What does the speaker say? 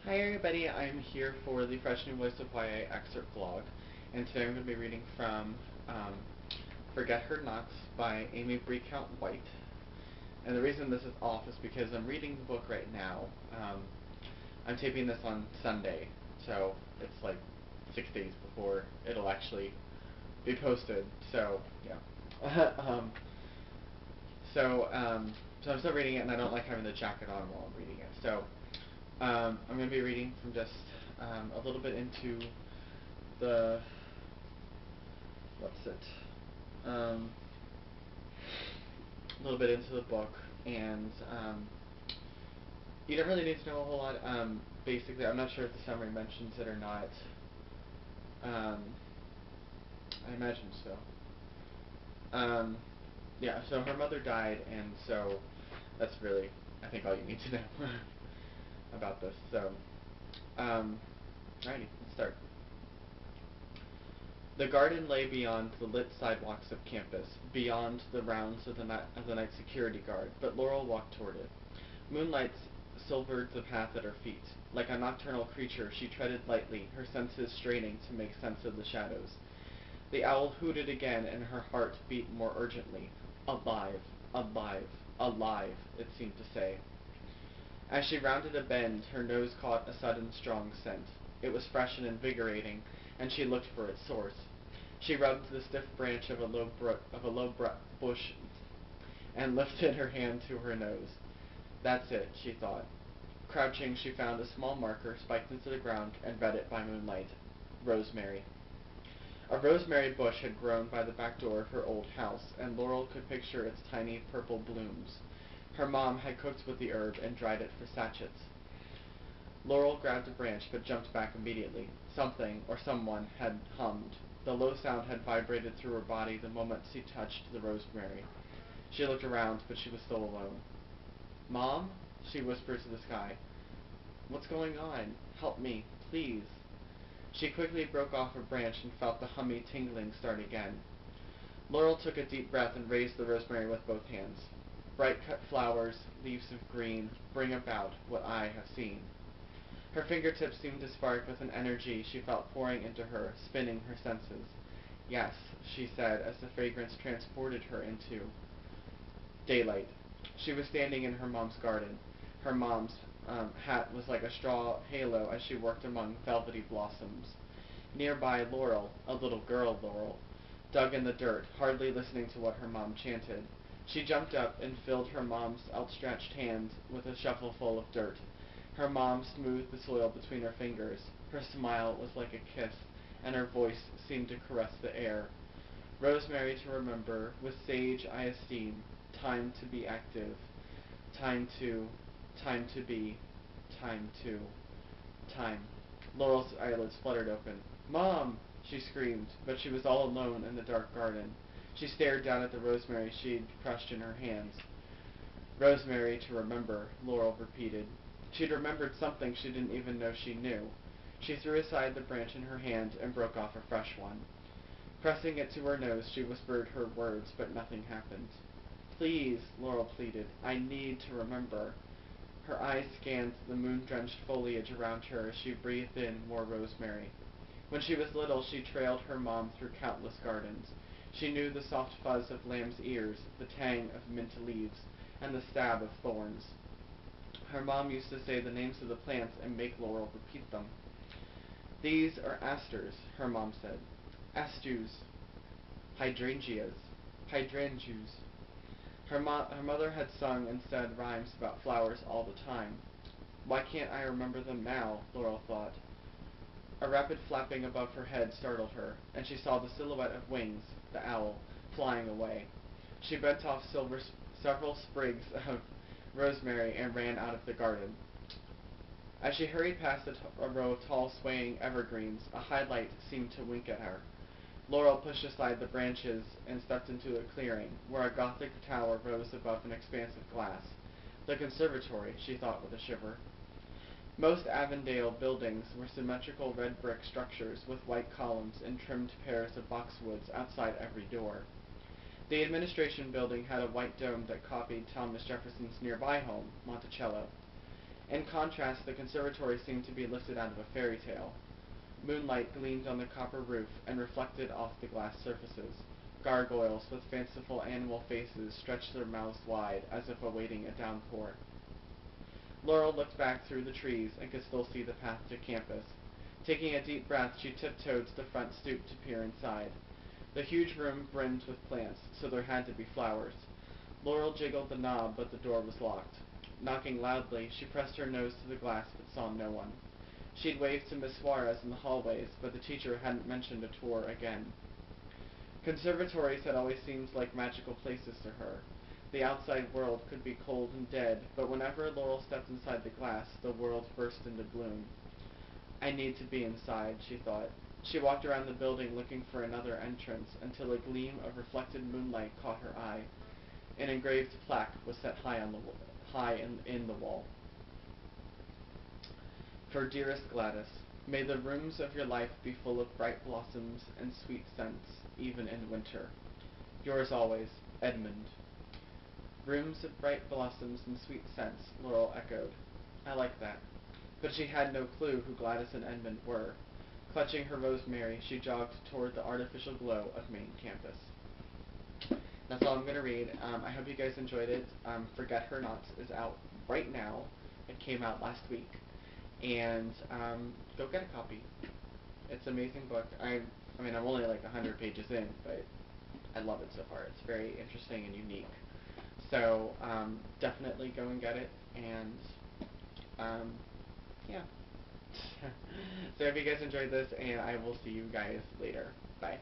Hi everybody, I'm here for the Fresh New Voice of YA Excerpt blog, and today I'm going to be reading from Forget Her Nots by Amy Brecount White. And the reason this is off is because I'm reading the book right now. I'm taping this on Sunday, so it's like 6 days before it'll actually be posted, so yeah. So I'm still reading it, and I don't like having the jacket on while I'm reading it, so I'm going to be reading from just a little bit into the, a little bit into the book, and you don't really need to know a whole lot. Basically, I'm not sure if the summary mentions it or not. I imagine so. Yeah, so her mother died, and so that's really, I think, all you need to know about this. So, alrighty, let's start. The garden lay beyond the lit sidewalks of campus, beyond the rounds of the night security guard, but Laurel walked toward it. Moonlight silvered the path at her feet. Like a nocturnal creature, she treaded lightly, her senses straining to make sense of the shadows. The owl hooted again, and her heart beat more urgently. Alive, alive, alive, it seemed to say. As she rounded a bend, her nose caught a sudden strong scent. It was fresh and invigorating, and she looked for its source. She rubbed the stiff branch of a low bush and lifted her hand to her nose. That's it, she thought. Crouching, she found a small marker spiked into the ground and read it by moonlight. Rosemary. A rosemary bush had grown by the back door of her old house, and Laurel could picture its tiny purple blooms. Her mom had cooked with the herb and dried it for sachets. Laurel grabbed a branch but jumped back immediately. Something, or someone, had hummed. The low sound had vibrated through her body the moment she touched the rosemary. She looked around, but she was still alone. "Mom?" she whispered to the sky. "What's going on? Help me, please." She quickly broke off a branch and felt the hummy tingling start again. Laurel took a deep breath and raised the rosemary with both hands. Bright-cut flowers, leaves of green, bring about what I have seen. Her fingertips seemed to spark with an energy she felt pouring into her, spinning her senses. "Yes," she said, as the fragrance transported her into daylight. She was standing in her mom's garden. Her mom's hat was like a straw halo as she worked among velvety blossoms. Nearby, Laurel, a little girl Laurel, dug in the dirt, hardly listening to what her mom chanted. She jumped up and filled her mom's outstretched hand with a shovelful of dirt. Her mom smoothed the soil between her fingers. Her smile was like a kiss, and her voice seemed to caress the air. "Rosemary to remember, with sage I esteem, time to be active, time to be, time to, time." Laurel's eyelids fluttered open. "Mom!" she screamed, but she was all alone in the dark garden. She stared down at the rosemary she'd crushed in her hands. "Rosemary to remember," Laurel repeated. She'd remembered something she didn't even know she knew. She threw aside the branch in her hand and broke off a fresh one. Pressing it to her nose, she whispered her words, but nothing happened. "Please," Laurel pleaded, "I need to remember." Her eyes scanned the moon-drenched foliage around her as she breathed in more rosemary. When she was little, she trailed her mom through countless gardens. She knew the soft fuzz of lamb's ears, the tang of mint leaves, and the stab of thorns. Her mom used to say the names of the plants and make Laurel repeat them. "These are asters," her mom said. "Astus. Hydrangeas. Hydrangeas." Her mother had sung and said rhymes about flowers all the time. Why can't I remember them now? Laurel thought. A rapid flapping above her head startled her, and she saw the silhouette of Wings, the owl, flying away. She bent off several sprigs of rosemary and ran out of the garden. As she hurried past a row of tall, swaying evergreens, a highlight seemed to wink at her. Laurel pushed aside the branches and stepped into a clearing, where a Gothic tower rose above an expanse of glass. The conservatory, she thought with a shiver. Most Avondale buildings were symmetrical red brick structures with white columns and trimmed pairs of boxwoods outside every door. The administration building had a white dome that copied Thomas Jefferson's nearby home, Monticello. In contrast, the conservatory seemed to be lifted out of a fairy tale. Moonlight gleamed on the copper roof and reflected off the glass surfaces. Gargoyles with fanciful animal faces stretched their mouths wide as if awaiting a downpour. Laurel looked back through the trees and could still see the path to campus. Taking a deep breath, she tiptoed to the front stoop to peer inside. The huge room brimmed with plants, so there had to be flowers. Laurel jiggled the knob, but the door was locked. Knocking loudly, she pressed her nose to the glass but saw no one. She'd waved to Miss Suarez in the hallways, but the teacher hadn't mentioned a tour again. Conservatories had always seemed like magical places to her. The outside world could be cold and dead, but whenever Laurel stepped inside the glass, the world burst into bloom. I need to be inside, she thought. She walked around the building looking for another entrance until a gleam of reflected moonlight caught her eye. An engraved plaque was set high in the wall. For dearest Gladys, may the rooms of your life be full of bright blossoms and sweet scents, even in winter. Yours always, Edmund. Rooms of bright blossoms and sweet scents, Laurel echoed. I like that. But she had no clue who Gladys and Edmund were. Clutching her rosemary, she jogged toward the artificial glow of main campus. That's all I'm going to read. I hope you guys enjoyed it. Forget Her Nots is out right now. It came out last week. And go get a copy. It's an amazing book. I'm only like 100 pages in, but I love it so far. It's very interesting and unique. So definitely go and get it. And yeah. So I hope you guys enjoyed this, and I will see you guys later. Bye.